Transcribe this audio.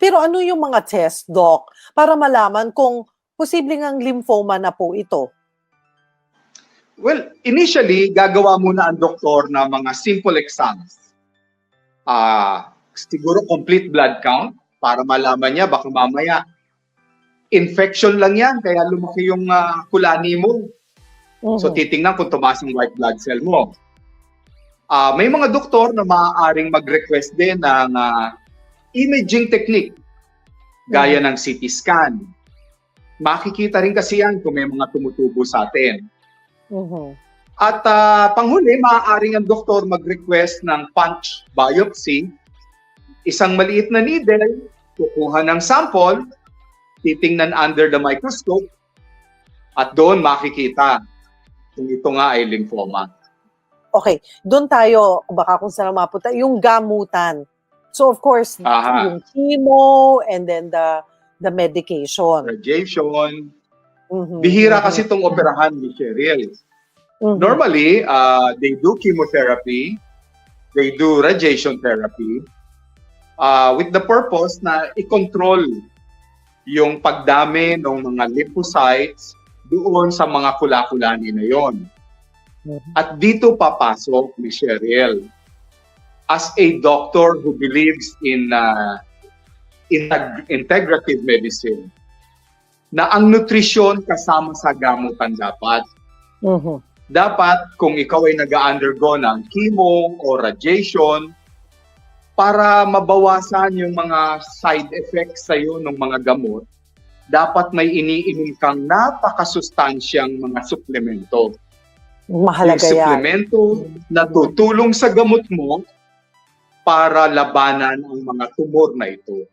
Pero ano yung mga test, Doc, para malaman kung posibleng ang lymphoma na po ito? Well, initially, gagawa muna ang doktor ng mga simple exams. Siguro complete blood count para malaman niya baka mamaya infection lang yan kaya lumaki yung kulani mo. So titingnan kung tumaas yung white blood cell mo. May mga doktor na maaaring mag-request din ng imaging technique gaya ng CT scan. Makikita rin kasi yan kung may mga tumutubo sa atin. At panghuli, maaaring ang doktor mag-request ng punch biopsy. Isang maliit na needle, kukuha ng sample, titingnan under the microscope, at doon makikita kung ito nga ay lymphoma. Okay, doon tayo, baka kung saan mapunta, yung gamutan. So of course, yung chemo and then the medication. Radiation. Bihira kasi itong operahan ni Cheryl. Normally, they do chemotherapy, they do radiation therapy, with the purpose na i-control yung pagdami ng mga lymphocytes doon sa mga kula-kulani na yon. At dito papasok ni Cheryl as a doctor who believes in integrative medicine na ang nutrisyon kasama sa gamutan dapat. Dapat kung ikaw ay nag-undergo ng chemo o radiation, para mabawasan yung mga side effects sa'yo ng mga gamot, dapat may iniinom kang napakasustansyang mga suplemento. Mahalaga yung suplemento na tutulong sa gamot mo para labanan ang mga tumor na ito.